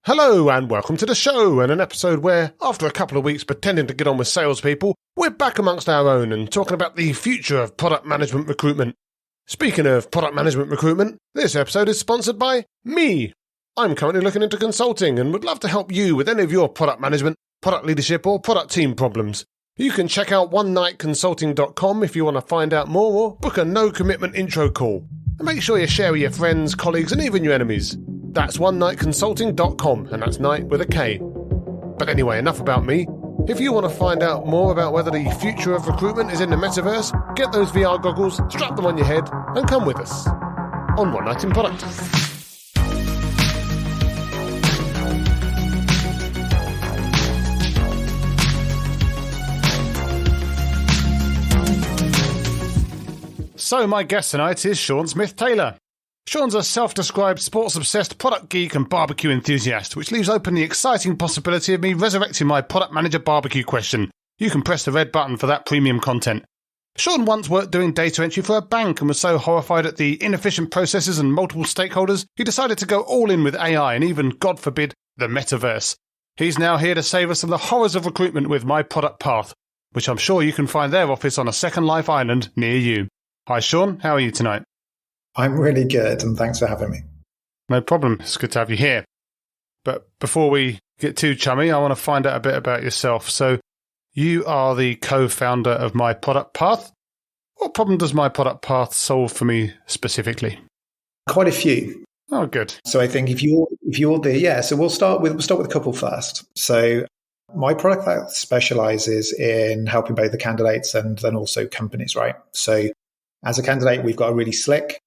Hello and welcome to the show, and an episode where, after a couple of weeks pretending to get on with salespeople, we're back amongst our own and talking about the future of product management recruitment. Speaking of product management recruitment, this episode is sponsored by me. I'm currently looking into consulting and would love to help you with any of your product management, product leadership or product team problems. You can check out onenightconsulting.com if you want to find out more or book a no-commitment intro call. And make sure you share with your friends, colleagues and even your enemies. That's onenightconsulting.com, and that's night with a K. But anyway, enough about me. If you want to find out more about whether the future of recruitment is in the Metaverse, get those VR goggles, strap them on your head, and come with us on One Night in Product. So my guest tonight is Shaun Smith-Taylor. Shaun's a self-described sports-obsessed product geek and barbecue enthusiast, which leaves open the exciting possibility of me resurrecting my product manager barbecue question. You can press the red button for that premium content. Shaun once worked doing data entry for a bank and was so horrified at the inefficient processes and multiple stakeholders, he decided to go all in with AI and even, God forbid, the Metaverse. He's now here to save us from the horrors of recruitment with My Product Path, which I'm sure you can find their office on a Second Life island near you. Hi Shaun, how are you tonight? I'm really good, and thanks for having me. No problem. It's good to have you here. But before we get too chummy, I want to find out a bit about yourself. So you are the co-founder of My Product Path. What problem does My Product Path solve for me specifically? Quite a few. Oh, good. So I think if you're the so we'll start with a couple first. So My Product Path specializes in helping both the candidates and then also companies, right? So as a candidate, we've got a really slick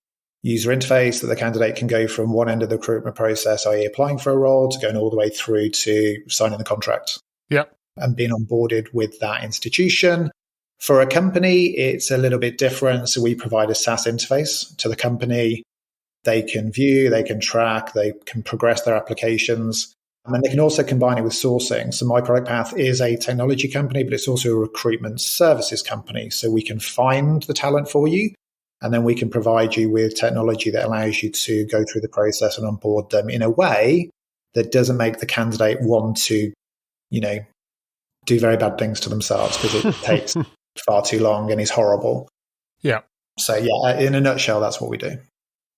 user interface that the candidate can go from one end of the recruitment process, i.e. applying for a role, to going all the way through to signing the contract. Yep. And being onboarded with that institution. For a company, it's a little bit different. So we provide a SaaS interface to the company. They can view, they can track, they can progress their applications. And they can also combine it with sourcing. So My Product Path is a technology company, but it's also a recruitment services company. So we can find the talent for you, and then we can provide you with technology that allows you to go through the process and onboard them in a way that doesn't make the candidate want to, do very bad things to themselves because it takes far too long and is horrible. Yeah. So yeah, in a nutshell, that's what we do.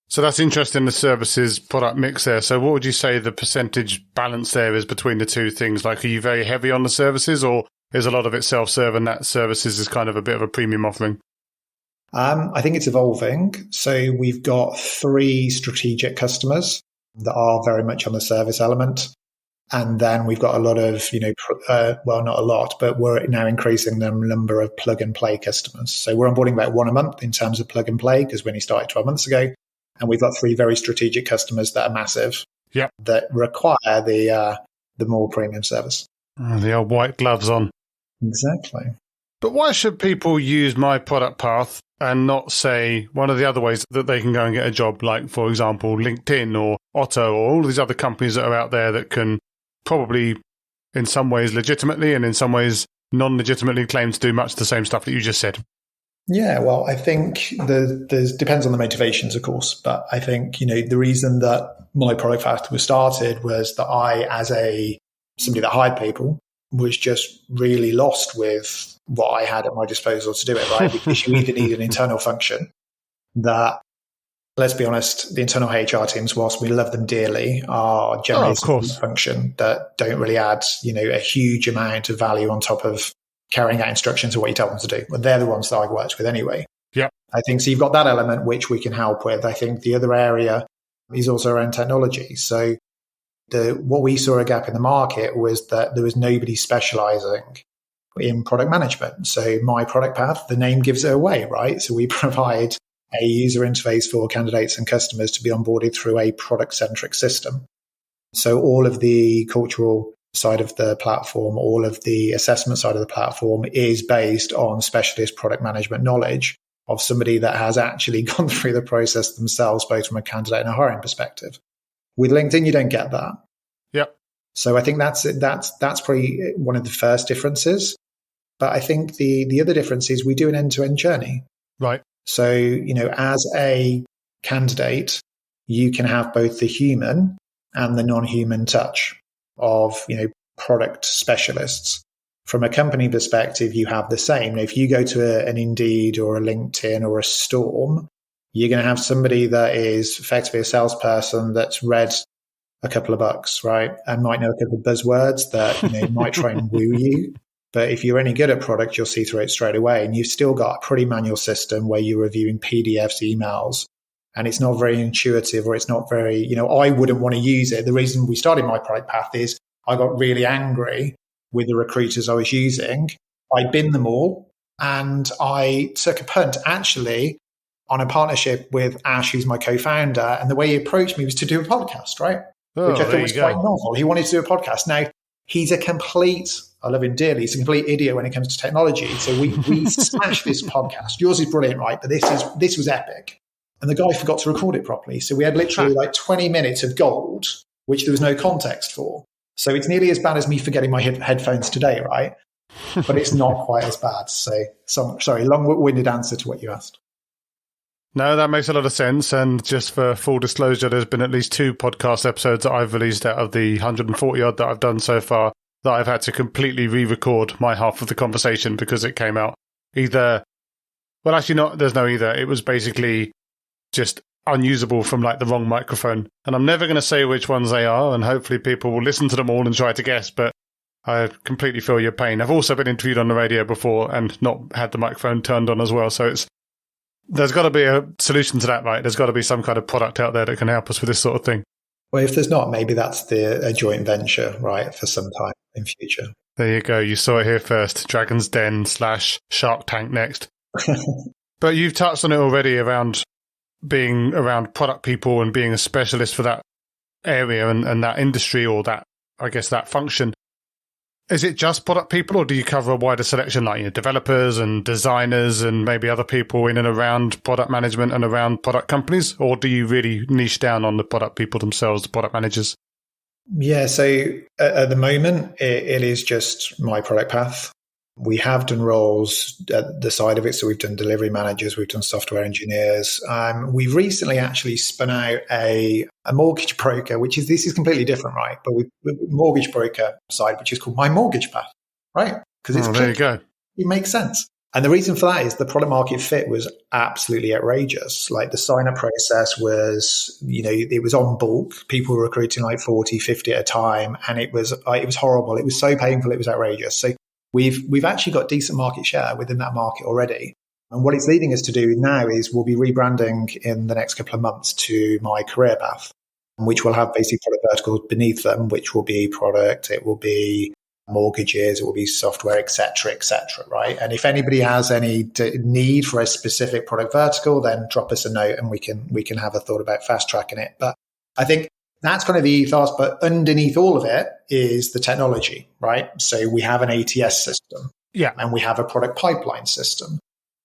So that's interesting, the services product mix there. So what would you say the percentage balance there is between the two things? Like, are you very heavy on the services, or is a lot of it self-serve and that services is kind of a bit of a premium offering? I think it's evolving. So we've got 3 strategic customers that are very much on the service element. And then we've got a lot of, not a lot, but we're now increasing the number of plug and play customers. So we're onboarding about 1 a month in terms of plug and play, because we only started 12 months ago. And we've got 3 very strategic customers that are massive, that require the more premium service. Oh, the old white gloves on. Exactly. But why should people use My Product Path and not, say, one of the other ways that they can go and get a job, like, for example, LinkedIn or Otto or all these other companies that are out there that can probably, in some ways, legitimately and in some ways non-legitimately claim to do much the same stuff that you just said? Yeah, well, I think there's depends on the motivations, of course. But I think, the reason that My Product Path was started was that I, as somebody that hired people, was just really lost with what I had at my disposal to do it, right? Because you either need an internal function that, let's be honest, the internal HR teams, whilst we love them dearly, are generally a function that don't really add, a huge amount of value on top of carrying out instructions of what you tell them to do. Well, they're the ones that I worked with anyway. Yeah. I think so. You've got that element which we can help with. I think the other area is also around technology. So what we saw a gap in the market was that there was nobody specializing in product management. So My Product Path, the name gives it away, right? So we provide a user interface for candidates and customers to be onboarded through a product-centric system. So all of the cultural side of the platform, all of the assessment side of the platform is based on specialist product management knowledge of somebody that has actually gone through the process themselves, both from a candidate and a hiring perspective. With LinkedIn, you don't get that. Yep. So I think that's probably one of the first differences. But I think the other difference is we do an end-to-end journey. Right. So, as a candidate, you can have both the human and the non-human touch of, product specialists. From a company perspective, you have the same. If you go to an Indeed or a LinkedIn or a Storm, you're going to have somebody that is effectively a salesperson that's read a couple of books, right? And might know a couple of buzzwords that, might try and woo you. But if you're any good at product, you'll see through it straight away. And you've still got a pretty manual system where you're reviewing PDFs, emails, and it's not very intuitive, or it's not very, I wouldn't want to use it. The reason we started my product path is I got really angry with the recruiters I was using. I binned them all, and I took a punt actually on a partnership with Ash, who's my co-founder. And the way he approached me was to do a podcast, right? Which I thought was quite novel. He wanted to do a podcast. Now, he's I love him dearly. He's a complete idiot when it comes to technology. So we smashed this podcast. Yours is brilliant, right? But this was epic. And the guy forgot to record it properly. So we had literally like 20 minutes of gold, which there was no context for. So it's nearly as bad as me forgetting my headphones today, right? But it's not quite as bad. So sorry, long-winded answer to what you asked. No, that makes a lot of sense. And just for full disclosure, there's been at least 2 podcast episodes that I've released out of the 140 odd that I've done so far that I've had to completely re-record my half of the conversation because it came out either, well, actually not, there's no either. It was basically just unusable from like the wrong microphone. And I'm never going to say which ones they are, and hopefully people will listen to them all and try to guess, but I completely feel your pain. I've also been interviewed on the radio before and not had the microphone turned on as well. So there's got to be a solution to that, right? There's got to be some kind of product out there that can help us with this sort of thing. Well, if there's not, maybe that's a joint venture, right, for some time in future. There you go. You saw it here first. Dragon's Den / Shark Tank next. But you've touched on it already around being around product people and being a specialist for that area and that industry, or that, I guess, that function. Is it just product people, or do you cover a wider selection like developers and designers and maybe other people in and around product management and around product companies? Or do you really niche down on the product people themselves, the product managers? Yeah, so at the moment, it is just my product path. We have done roles at the side of it. So we've done delivery managers, we've done software engineers. We've recently actually spun out a mortgage broker, this is completely different, right? But we've mortgage broker side, which is called My Mortgage Path, right? Because there you go. It makes sense. And the reason for that is the product market fit was absolutely outrageous. Like the sign-up process was, it was on bulk. People were recruiting like 40, 50 at a time. And it was horrible. It was so painful. It was outrageous. So we've actually got decent market share within that market already. And what it's leading us to do now is we'll be rebranding in the next couple of months to My Career Path, which will have basically product verticals beneath them, which will be product, it will be mortgages, it will be software, et cetera, right? And if anybody has any need for a specific product vertical, then drop us a note and we can have a thought about fast tracking it. But I think that's kind of the ethos, but underneath all of it is the technology, right? So we have an ATS system, and we have a product pipeline system,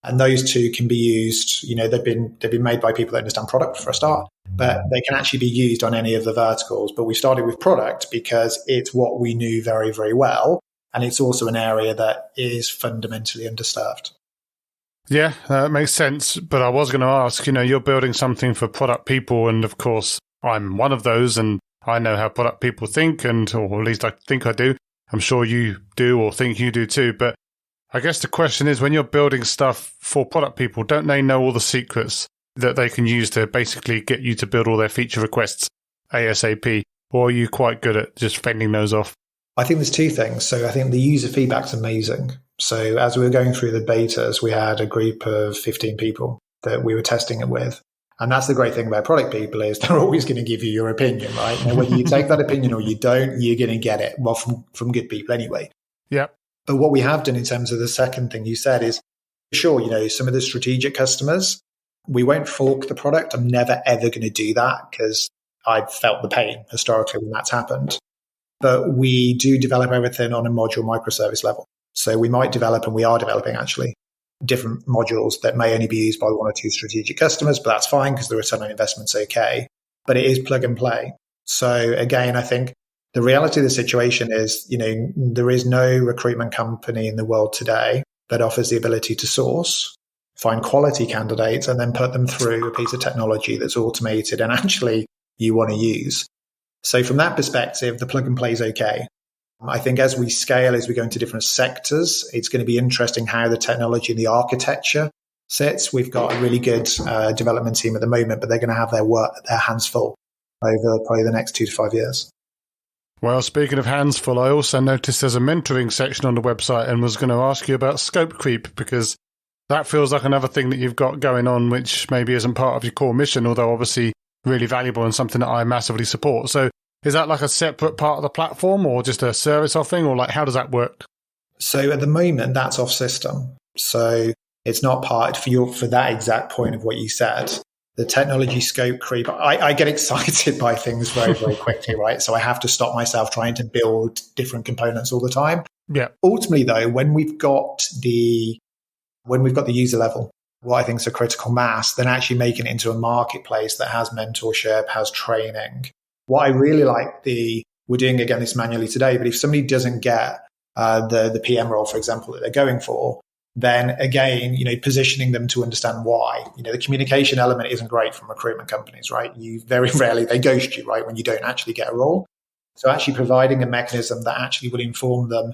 and those two can be used. They've been made by people that understand product for a start, but they can actually be used on any of the verticals. But we started with product because it's what we knew very, very well, and it's also an area that is fundamentally underserved. Yeah, that makes sense. But I was going to ask, you're building something for product people, and of course, I'm one of those, and I know how product people think, or at least I think I do. I'm sure you do, or think you do too. But I guess the question is, when you're building stuff for product people, don't they know all the secrets that they can use to basically get you to build all their feature requests ASAP? Or are you quite good at just fending those off? I think there's 2 things. So I think the user feedback's amazing. So as we were going through the betas, we had a group of 15 people that we were testing it with. And that's the great thing about product people is they're always going to give you your opinion, right? Now, whether you take that opinion or you don't, you're going to get it. Well, from good people anyway. Yeah. But what we have done in terms of the second thing you said is, sure, some of the strategic customers, we won't fork the product. I'm never, ever going to do that because I've felt the pain historically when that's happened. But we do develop everything on a module microservice level. So we might develop, and we are developing actually, different modules that may only be used by 1 or 2 strategic customers, but that's fine because the return on investment's okay. But it is plug and play. So again, I think the reality of the situation is, there is no recruitment company in the world today that offers the ability to source, find quality candidates, and then put them through a piece of technology that's automated and actually you want to use. So from that perspective, the plug and play is okay. I think as we scale, as we go into different sectors, it's going to be interesting how the technology and the architecture sits. We've got a really good development team at the moment, but they're going to have their hands full over probably the next 2 to 5 years. Well, speaking of hands full, I also noticed there's a mentoring section on the website and was going to ask you about scope creep, because that feels like another thing that you've got going on, which maybe isn't part of your core mission, although obviously really valuable and something that I massively support. So is that like a separate part of the platform or just a service offering, or like how does that work? So at the moment, that's off system. So it's not part for that exact point of what you said. The technology scope creep, I get excited by things very, very quickly, right? So I have to stop myself trying to build different components all the time. Yeah. Ultimately, though, when we've got the user level, what I think is a critical mass, then actually making it into a marketplace that has mentorship, has training. What I really like we're doing again this manually today, but if somebody doesn't get the PM role, for example, that they're going for, then again, positioning them to understand why. The communication element isn't great from recruitment companies, right? You very rarely, they ghost you, right, when you don't actually get a role. So actually providing a mechanism that actually will inform them,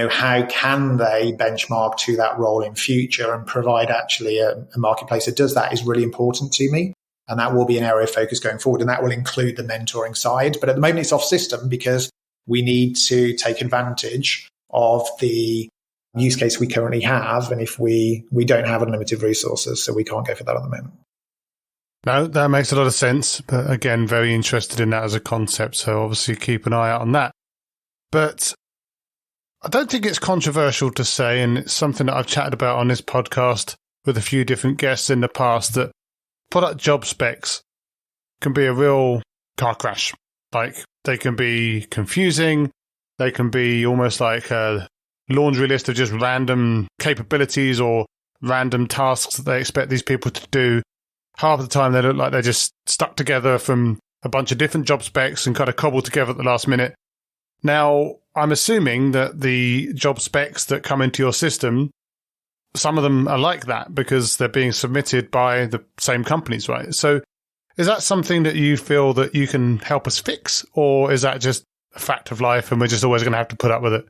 how can they benchmark to that role in future, and provide actually a marketplace that does that is really important to me. And that will be an area of focus going forward. And that will include the mentoring side. But at the moment, it's off system because we need to take advantage of the use case we currently have. And if we don't have unlimited resources, so we can't go for that at the moment. No, that makes a lot of sense. But again, very interested in that as a concept. So obviously keep an eye out on that. But I don't think it's controversial to say, and it's something that I've chatted about on this podcast with a few different guests in the past, that product job specs can be a real car crash. Like, they can be confusing. They can be almost like a laundry list of just random capabilities or random tasks that they expect these people to do. Half the time they look like they're just stuck together from a bunch of different job specs and kind of cobbled together at the last minute. Now, I'm assuming that the job specs that come into your system, some of them are like that because they're being submitted by the same companies, right? So is that something that you feel that you can help us fix, or is that just a fact of life and we're just always going to have to put up with it?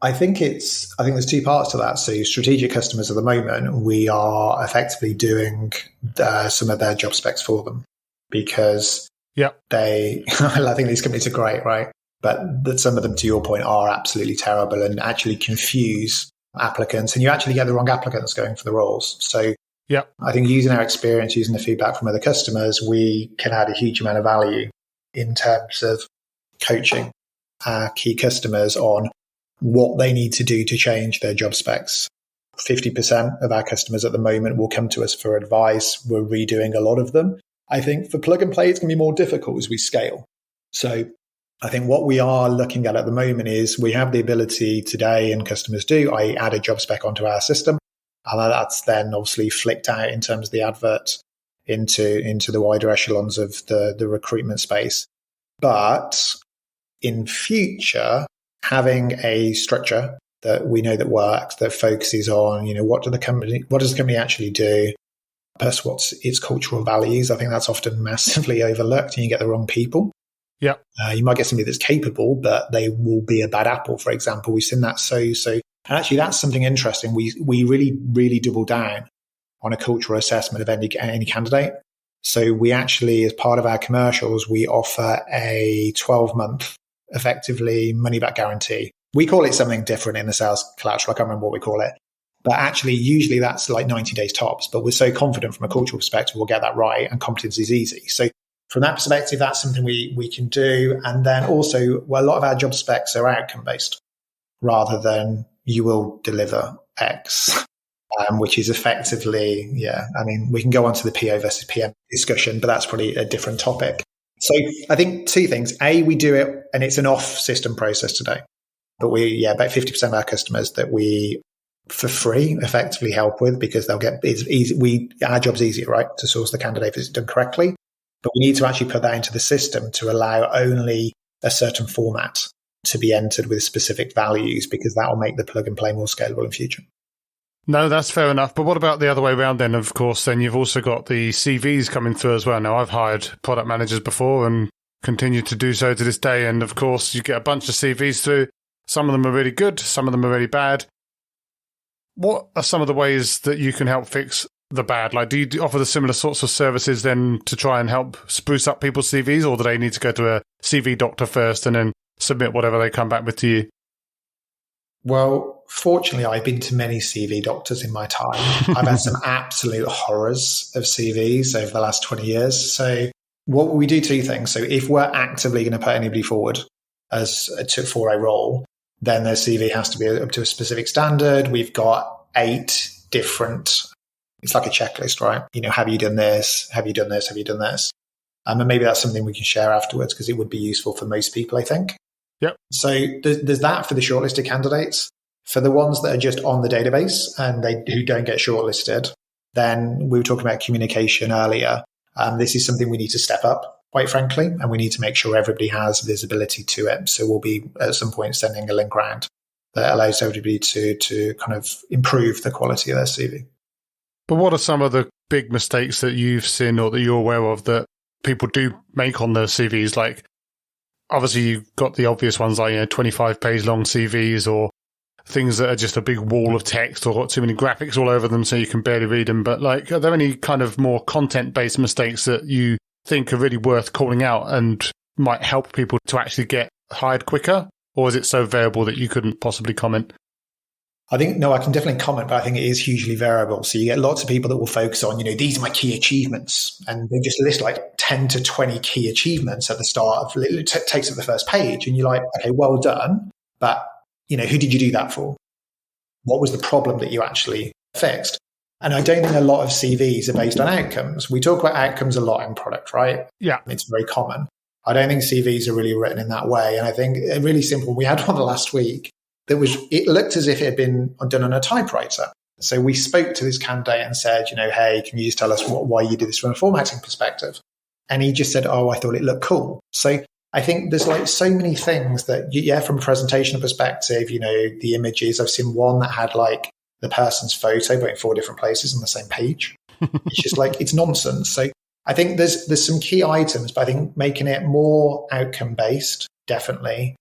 I think there's two parts to that. So strategic customers at the moment, we are effectively doing some of their job specs for them because I think these companies are great, right? But that some of them, to your point, are absolutely terrible and actually confuse applicants, and you actually get the wrong applicants going for the roles. So I think using our experience, using the feedback from other customers, we can add a huge amount of value in terms of coaching our key customers on what they need to do to change their job specs. 50% of our customers at the moment will come to us for advice. We're redoing a lot of them. I think for plug and play, it's going to be more difficult as we scale. So I think what we are looking at the moment is we have the ability today, and customers do, I add a job spec onto our system. And that's then obviously flicked out in terms of the advert into the wider echelons of the recruitment space. But in future, having a structure that we know that works, that focuses on, what does the company actually do? Plus, what's its cultural values? I think that's often massively overlooked, and you get the wrong people. Yeah, you might get somebody that's capable, but they will be a bad apple, for example. We've seen that so. And actually, that's something interesting. We really, really double down on a cultural assessment of any candidate. So we actually, as part of our commercials, we offer a 12-month, effectively, money-back guarantee. We call it something different in the sales collateral. I can't remember what we call it. But actually, usually that's like 90 days tops. But we're so confident from a cultural perspective, we'll get that right, and competence is easy. So from that perspective, that's something we can do. And then also, a lot of our job specs are outcome-based rather than you will deliver X, which is effectively, we can go on to the PO versus PM discussion, but that's probably a different topic. So I think two things. A, we do it, and it's an off-system process today. But about 50% of our customers that we, for free, effectively help with, because they'll get, it's easy. Our job's easier, right, to source the candidate if it's done correctly. But we need to actually put that into the system to allow only a certain format to be entered with specific values, because that will make the plug and play more scalable in future. No, that's fair enough. But what about the other way around then? Of course, then you've also got the CVs coming through as well. Now, I've hired product managers before, and continue to do so to this day. And of course, you get a bunch of CVs through. Some of them are really good, some of them are really bad. What are some of the ways that you can help fix the bad? Like, do you offer the similar sorts of services then to try and help spruce up people's CVs, or do they need to go to a CV doctor first and then submit whatever they come back with to you? Well, fortunately, I've been to many CV doctors in my time. I've had some absolute horrors of CVs over the last 20 years. So what we do, two things. So if we're actively going to put anybody forward for a role, then their CV has to be up to a specific standard. We've got 8 different, it's like a checklist, right? Have you done this? Have you done this? Have you done this? And maybe that's something we can share afterwards, because it would be useful for most people, I think. Yep. So there's that for the shortlisted candidates. For the ones that are just on the database and who don't get shortlisted, then we were talking about communication earlier. This is something we need to step up, quite frankly, and we need to make sure everybody has visibility to it. So we'll be at some point sending a link around that allows everybody to kind of improve the quality of their CV. But what are some of the big mistakes that you've seen or that you're aware of that people do make on their CVs? Like, obviously, you've got the obvious ones like 25-page long CVs, or things that are just a big wall of text or got too many graphics all over them so you can barely read them. But like, are there any kind of more content-based mistakes that you think are really worth calling out and might help people to actually get hired quicker? Or is it so variable that you couldn't possibly comment? I can definitely comment, but I think it is hugely variable. So you get lots of people that will focus on, these are my key achievements. And they just list like 10 to 20 key achievements at the start of, it takes up the first page. And you're like, okay, well done. But, who did you do that for? What was the problem that you actually fixed? And I don't think a lot of CVs are based on outcomes. We talk about outcomes a lot in product, right? Yeah. It's very common. I don't think CVs are really written in that way. And I think really simple. We had one last week. It looked as if it had been done on a typewriter. So we spoke to this candidate and said, hey, can you just tell us why you did this from a formatting perspective? And he just said, I thought it looked cool. So I think there's like so many things that, from a presentation perspective, the images, I've seen one that had like the person's photo, but in 4 different places on the same page. It's just like, it's nonsense. So I think there's some key items, but I think making it more outcome based, definitely.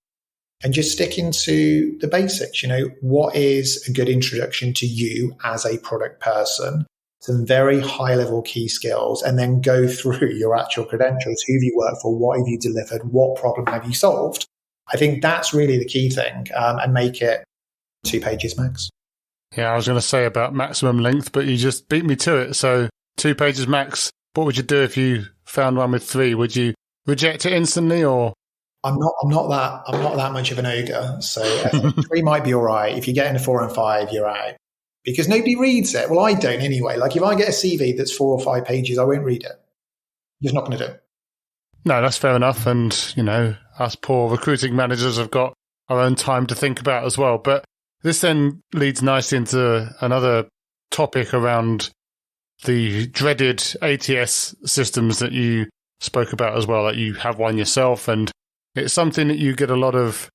And just sticking to the basics, what is a good introduction to you as a product person, some very high level key skills, and then go through your actual credentials. Who have you worked for? What have you delivered? What problem have you solved? I think that's really the key thing, and make it 2 pages max. Yeah, I was going to say about maximum length, but you just beat me to it. So 2 pages max. What would you do if you found one with 3? Would you reject it instantly, or? I'm not that much of an ogre. So I think 3 might be all right. If you get into 4 and 5, you're out. Because nobody reads it. Well, I don't anyway. Like if I get a CV that's 4 or 5 pages, I won't read it. I'm just not going to do it. No, that's fair enough. And, us poor recruiting managers have got our own time to think about as well. But this then leads nicely into another topic around the dreaded ATS systems that you spoke about as well, that you have one yourself. And it's something that you get a lot of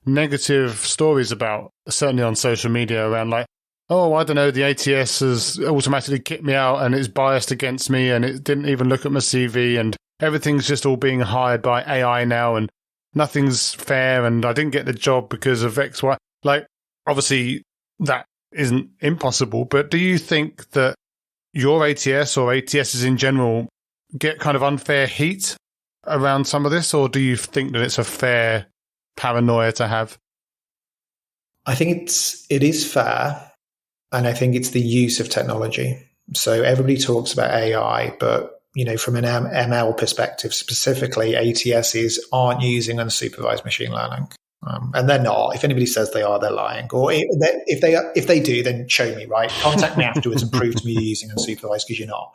negative stories about, certainly on social media, around like, oh, I don't know, the ATS has automatically kicked me out and it's biased against me and it didn't even look at my CV and everything's just all being hired by AI now and nothing's fair and I didn't get the job because of X, Y. Like, obviously, that isn't impossible, but do you think that your ATS or ATSs in general get kind of unfair heat around some of this, or do you think that it's a fair paranoia to have? I think it is fair. And I think it's the use of technology. So everybody talks about AI, but from an ML perspective, specifically, ATSs aren't using unsupervised machine learning, and they're not. If anybody says they are, they're lying. Or if they do, then show me. Right? Contact me afterwards and prove to me you're using unsupervised, because you're not.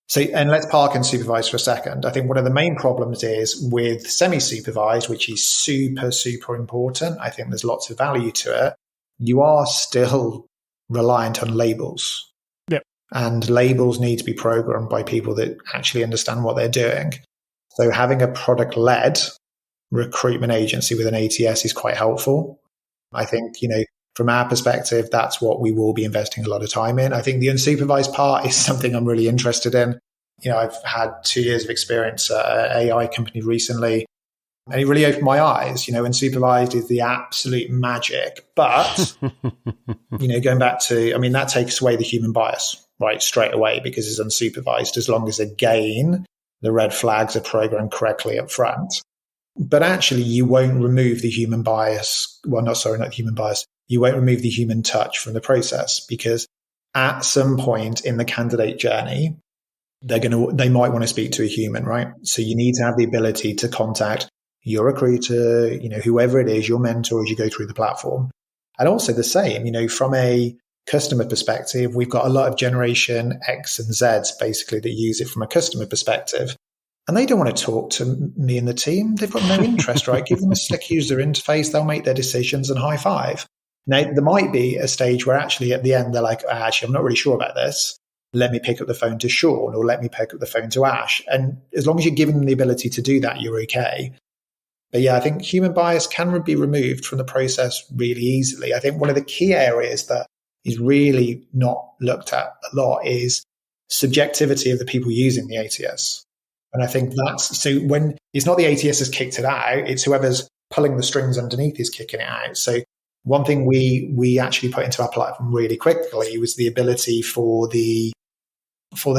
So, and let's park unsupervised for a second. I think one of the main problems is with semi-supervised, which is super, super important. I think there's lots of value to it. You are still reliant on labels. Yep. And labels need to be programmed by people that actually understand what they're doing. So having a product-led recruitment agency with an ATS is quite helpful. I think, from our perspective, that's what we will be investing a lot of time in. I think the unsupervised part is something I'm really interested in. I've had 2 years of experience at an AI company recently, and it really opened my eyes. Unsupervised is the absolute magic. But, going back to, that takes away the human bias, right, straight away, because it's unsupervised, as long as, again, the red flags are programmed correctly up front. But actually, you won't remove the human bias. Well, not the human bias. You won't remove the human touch from the process, because at some point in the candidate journey, they might want to speak to a human, right? So you need to have the ability to contact your recruiter, whoever it is, your mentor, as you go through the platform. And also the same, from a customer perspective, we've got a lot of generation X and Zs basically that use it from a customer perspective. And they don't want to talk to me and the team. They've got no interest, right? Give them a slick user interface. They'll make their decisions and high five. Now, there might be a stage where actually at the end, they're like, actually, I'm not really sure about this. Let me pick up the phone to Shaun, or let me pick up the phone to Ash. And as long as you're giving them the ability to do that, you're okay. But yeah, I think human bias can be removed from the process really easily. I think one of the key areas that is really not looked at a lot is subjectivity of the people using the ATS. And I think that's, so when it's not the ATS has kicked it out, it's whoever's pulling the strings underneath is kicking it out. So one thing we actually put into our platform really quickly was the ability for the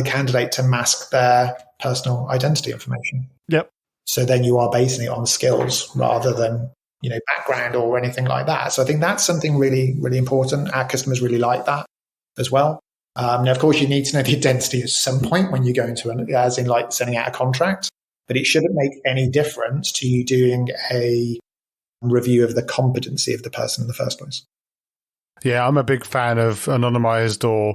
candidate to mask their personal identity information. Yep. So then you are basing it on skills rather than, background or anything like that. So I think that's something really, really important. Our customers really like that as well. Now, of course, you need to know the identity at some point when you go into as in like sending out a contract, but it shouldn't make any difference to you doing a review of the competency of the person in the first place. Yeah, I'm a big fan of anonymized or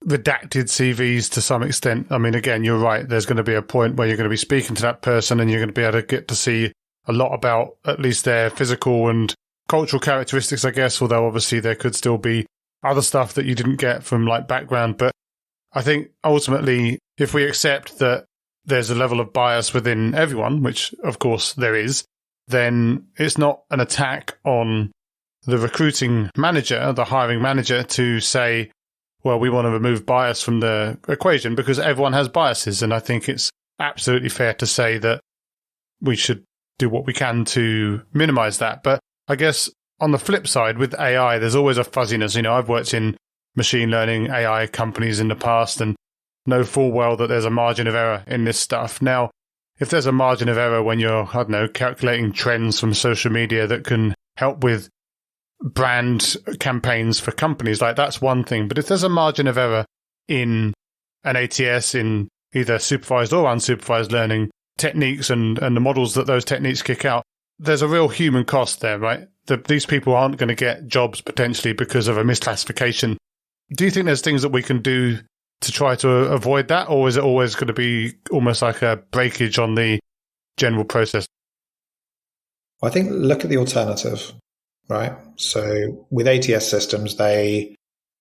redacted CVs to some extent. Again, you're right. There's going to be a point where you're going to be speaking to that person and you're going to be able to get to see a lot about at least their physical and cultural characteristics, I guess, although obviously there could still be other stuff that you didn't get from like background. But I think ultimately, if we accept that there's a level of bias within everyone, which of course there is, then it's not an attack on the recruiting manager, the hiring manager, to say, well, we want to remove bias from the equation because everyone has biases. And I think it's absolutely fair to say that we should do what we can to minimize that. But I guess on the flip side, with AI, there's always a fuzziness. I've worked in machine learning AI companies in the past and know full well that there's a margin of error in this stuff. Now, if there's a margin of error when you're, calculating trends from social media that can help with brand campaigns for companies, like that's one thing. But if there's a margin of error in an ATS, in either supervised or unsupervised learning techniques and the models that those techniques kick out, there's a real human cost there, right? These people aren't going to get jobs potentially because of a misclassification. Do you think there's things that we can do to try to avoid that? Or is it always going to be almost like a breakage on the general process? Well, I think look at the alternative, right? So with ATS systems, they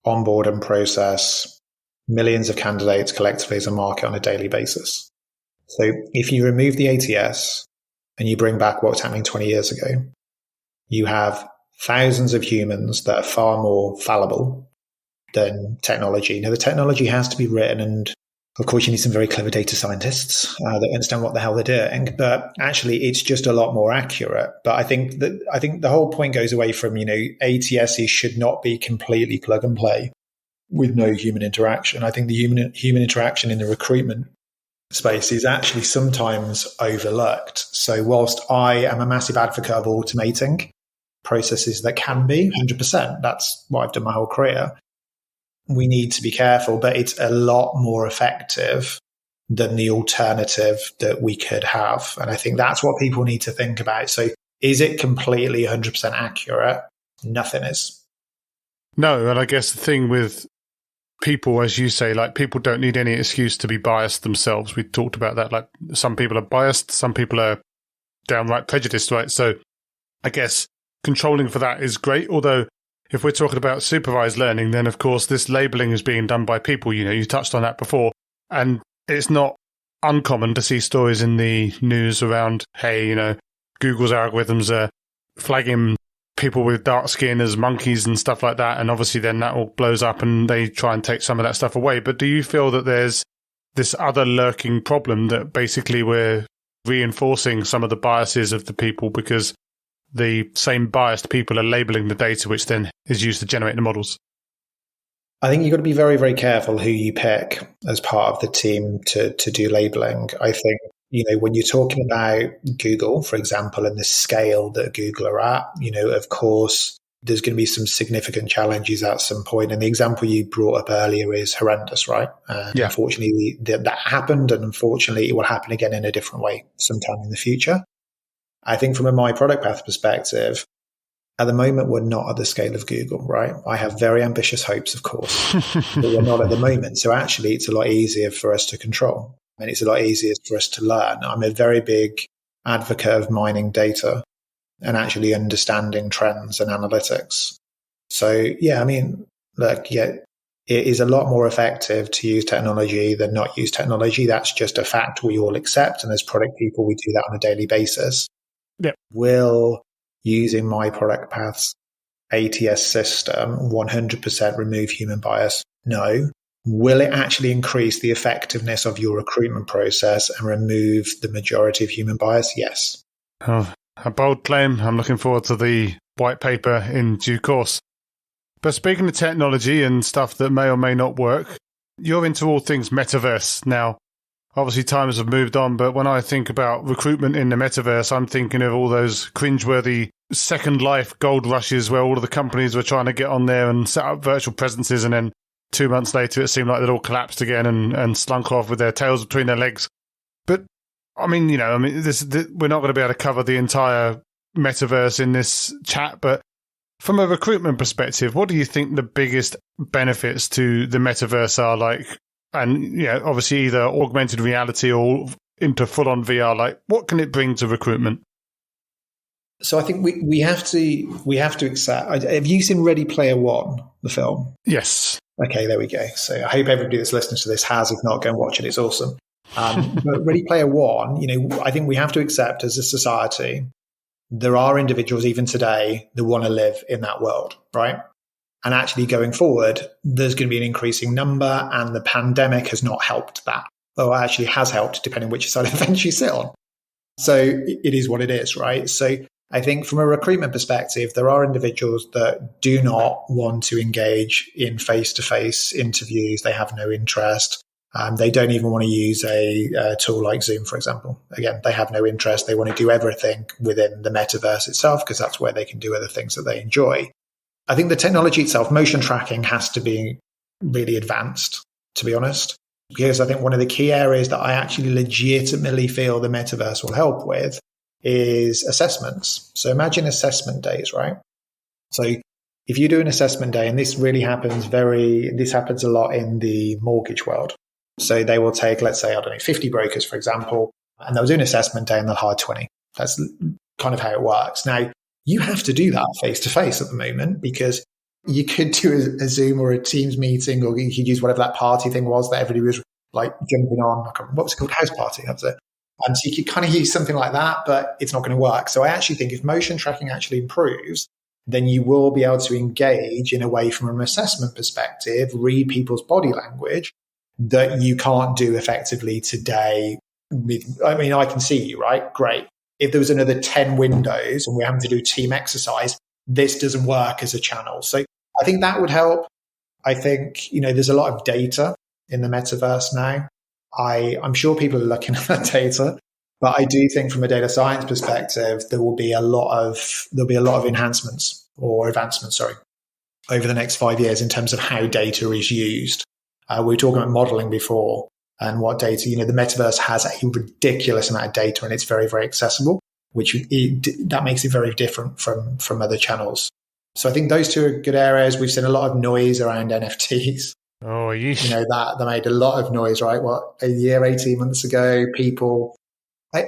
onboard and process millions of candidates collectively as a market on a daily basis. So if you remove the ATS and you bring back what was happening 20 years ago, you have thousands of humans that are far more fallible than technology. Now, the technology has to be written, and of course, you need some very clever data scientists that understand what the hell they're doing. But actually, it's just a lot more accurate. But I think the whole point goes away from, ATSs should not be completely plug and play with no human interaction. I think the human interaction in the recruitment space is actually sometimes overlooked. So whilst I am a massive advocate of automating processes that can be 100%, that's what I've done my whole career, we need to be careful, but it's a lot more effective than the alternative that we could have. And I think that's what people need to think about. So is it completely 100% accurate? Nothing is. No, and I guess the thing with people, as you say, like people don't need any excuse to be biased themselves. We talked about that. Like some people are biased, some people are downright prejudiced, right? So I guess controlling for that is great. Although if we're talking about supervised learning, then of course this labeling is being done by people. You touched on that before. And it's not uncommon to see stories in the news around, hey, Google's algorithms are flagging people with dark skin as monkeys and stuff like that. And obviously then that all blows up and they try and take some of that stuff away. But do you feel that there's this other lurking problem that basically we're reinforcing some of the biases of the people because the same biased people are labeling the data, which then is used to generate the models? I think you've got to be very, very careful who you pick as part of the team to do labeling. I think, when you're talking about Google, for example, and the scale that Google are at, of course, there's going to be some significant challenges at some point. And the example you brought up earlier is horrendous, right? Yeah. Unfortunately, that happened, and unfortunately, it will happen again in a different way sometime in the future. I think from a My Product Path perspective, at the moment, we're not at the scale of Google, right? I have very ambitious hopes, of course, but we're not at the moment. So actually, it's a lot easier for us to control, and it's a lot easier for us to learn. I'm a very big advocate of mining data and actually understanding trends and analytics. So, it is a lot more effective to use technology than not use technology. That's just a fact we all accept. And as product people, we do that on a daily basis. Yep. Will using My Product Path's ATS system 100% remove human bias? No. Will it actually increase the effectiveness of your recruitment process and remove the majority of human bias? Yes. Oh, a bold claim. I'm looking forward to the white paper in due course. But speaking of technology and stuff that may or may not work, you're into all things Metaverse now. Obviously, times have moved on, but when I think about recruitment in the Metaverse, I'm thinking of all those cringeworthy Second Life gold rushes where all of the companies were trying to get on there and set up virtual presences, and then 2 months later, it seemed like they'd all collapsed again and slunk off with their tails between their legs. But, we're not going to be able to cover the entire Metaverse in this chat, but from a recruitment perspective, what do you think the biggest benefits to the Metaverse are like? And, obviously either augmented reality or into full-on VR, like what can it bring to recruitment? So I think we have to accept. Have you seen Ready Player One, the film? Yes. Okay, there we go. So I hope everybody that's listening to this has. If not, go and watch it. It's awesome. But Ready Player One, I think we have to accept as a society, there are individuals even today that want to live in that world, right? And actually going forward, there's going to be an increasing number, and the pandemic has not helped that. Or actually has helped, depending which side of the fence you sit on. So it is what it is, right? So I think from a recruitment perspective, there are individuals that do not want to engage in face-to-face interviews. They have no interest. They don't even want to use a tool like Zoom, for example. Again, they have no interest. They want to do everything within the metaverse itself because that's where they can do other things that they enjoy. I think the technology itself, motion tracking, has to be really advanced, to be honest, because I think one of the key areas that I actually legitimately feel the metaverse will help with is assessments. So imagine assessment days, right? So if you do an assessment day, and this happens a lot in the mortgage world. So they will take, let's say, 50 brokers, for example, and they'll do an assessment day and they'll hire 20. That's kind of how it works. Now, you have to do that face-to-face at the moment because you could do a Zoom or a Teams meeting, or you could use whatever that party thing was that everybody was like jumping on. What was it called? House party, that was it. And so you could kind of use something like that, but it's not going to work. So I actually think if motion tracking actually improves, then you will be able to engage in a way from an assessment perspective, read people's body language that you can't do effectively today. I can see you, right? Great. If there was another 10 windows and we're having to do team exercise, this doesn't work as a channel. So I think that would help. I think, there's a lot of data in the metaverse now. I'm sure people are looking at that data, but I do think from a data science perspective, there will be a lot of enhancements or advancements, over the next 5 years in terms of how data is used. We were talking about modeling before. And what data, the metaverse has a ridiculous amount of data and it's very, very accessible, that makes it very different from other channels. So I think those two are good areas. We've seen a lot of noise around NFTs. Oh, yeesh. That made a lot of noise, right? A year, 18 months ago, people, I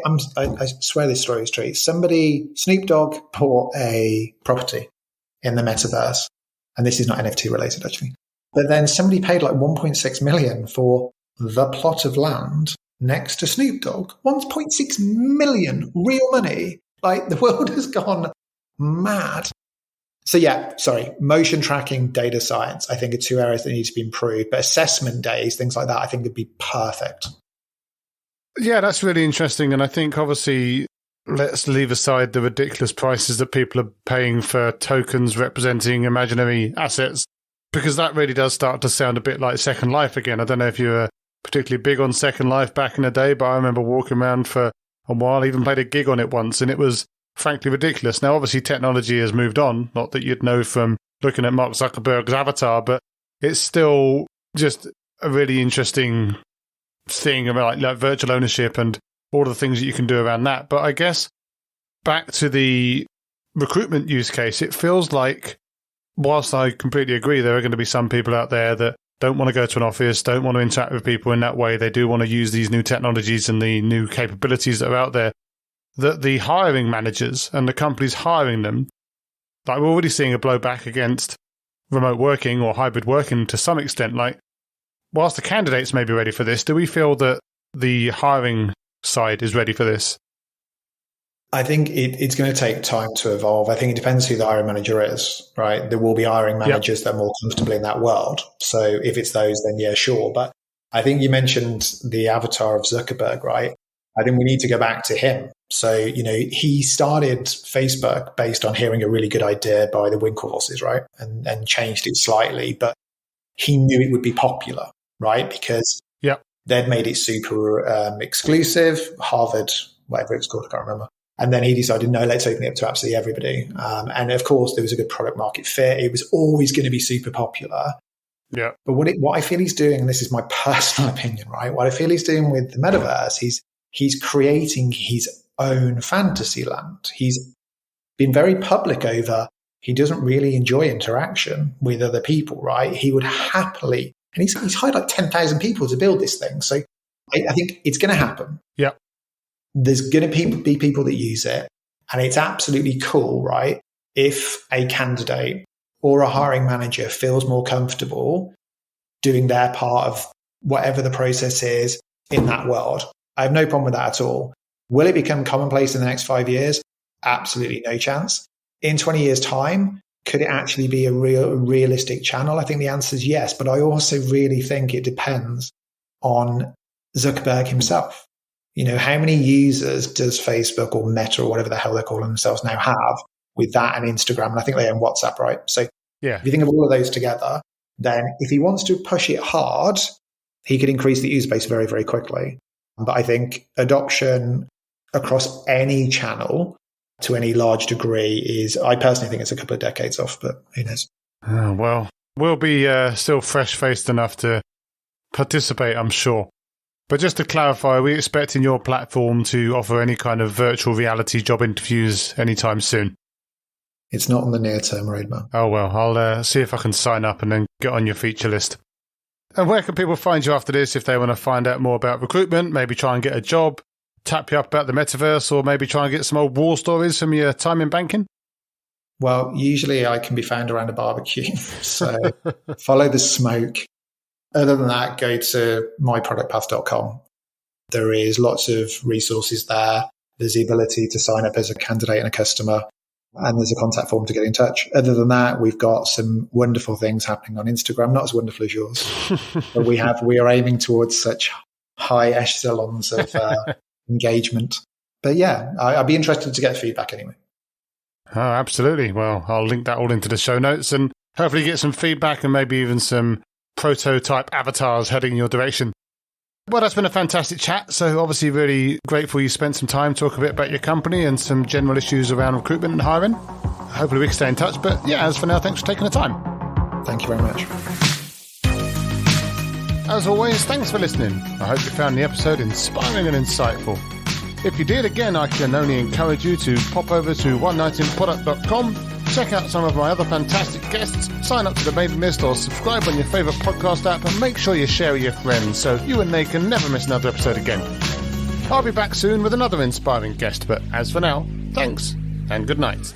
swear this story is true. Snoop Dogg bought a property in the metaverse. And this is not NFT related, actually. But then somebody paid like 1.6 million for the plot of land next to Snoop Dogg. 1.6 million real money. Like the world has gone mad. So motion tracking, data science, I think are two areas that need to be improved. But assessment days, things like that, I think would be perfect. Yeah, that's really interesting. And I think obviously let's leave aside the ridiculous prices that people are paying for tokens representing imaginary assets, because that really does start to sound a bit like Second Life again. I don't know if you were particularly big on Second Life back in the day, but I remember walking around for a while, even played a gig on it once, and it was frankly ridiculous. Now, obviously, technology has moved on, not that you'd know from looking at Mark Zuckerberg's avatar, but it's still just a really interesting thing about like virtual ownership and all of the things that you can do around that. But I guess back to the recruitment use case, it feels like, whilst I completely agree, there are going to be some people out there that don't want to go to an office, don't want to interact with people in that way. They do want to use these new technologies and the new capabilities that are out there, that the hiring managers and the companies hiring them, like we're already seeing a blowback against remote working or hybrid working to some extent. Like, whilst the candidates may be ready for this, do we feel that the hiring side is ready for this? I think it's going to take time to evolve. I think it depends who the hiring manager is, right? There will be hiring managers that are more comfortable in that world. So if it's those, then yeah, sure. But I think you mentioned the avatar of Zuckerberg, right? I think we need to go back to him. So, he started Facebook based on hearing a really good idea by the Winklevosses, right? And changed it slightly, but he knew it would be popular, right? Because they'd made it super exclusive, Harvard, whatever it's called, I can't remember. And then he decided, no, let's open it up to absolutely everybody. And of course, there was a good product market fit. It was always going to be super popular. Yeah. But what I feel he's doing, and this is my personal opinion, right? What I feel he's doing with the metaverse, he's creating his own fantasy land. He's been very public over he doesn't really enjoy interaction with other people, right? He would happily, and he's hired like 10,000 people to build this thing. So I think it's going to happen. Yeah. There's going to be people that use it, and it's absolutely cool, right? If a candidate or a hiring manager feels more comfortable doing their part of whatever the process is in that world, I have no problem with that at all. Will it become commonplace in the next 5 years? Absolutely no chance. In 20 years' time, could it actually be a realistic channel? I think the answer is yes, but I also really think it depends on Zuckerberg himself. How many users does Facebook or Meta or whatever the hell they're calling themselves now have with that and Instagram? And I think they own WhatsApp, right? So if you think of all of those together, then if he wants to push it hard, he could increase the user base very, very quickly. But I think adoption across any channel to any large degree I personally think it's a couple of decades off, but who knows? Well, we'll be still fresh-faced enough to participate, I'm sure. But just to clarify, are we expecting your platform to offer any kind of virtual reality job interviews anytime soon? It's not on the near-term roadmap. Oh, well, I'll see if I can sign up and then get on your feature list. And where can people find you after this if they want to find out more about recruitment, maybe try and get a job, tap you up about the metaverse, or maybe try and get some old war stories from your time in banking? Well, usually I can be found around a barbecue, so follow the smoke. Other than that, go to myproductpath.com. There is lots of resources there. There's the ability to sign up as a candidate and a customer, and there's a contact form to get in touch. Other than that, we've got some wonderful things happening on Instagram, not as wonderful as yours, but we are aiming towards such high echelons of engagement. But yeah, I'd be interested to get feedback anyway. Oh, absolutely. Well, I'll link that all into the show notes and hopefully get some feedback and maybe even some prototype avatars heading in your direction. Well, that's been a fantastic chat. So obviously really grateful you spent some time talking a bit about your company and some general issues around recruitment and hiring. Hopefully we can stay in touch. But yeah, as for now, thanks for taking the time. Thank you very much. As always, thanks for listening. I hope you found the episode inspiring and insightful. If you did, again, I can only encourage you to pop over to onenightinproduct.com, check out some of my other fantastic guests, sign up to the mailing list or subscribe on your favourite podcast app, and make sure you share with your friends so you and they can never miss another episode again. I'll be back soon with another inspiring guest, but as for now, thanks and good night.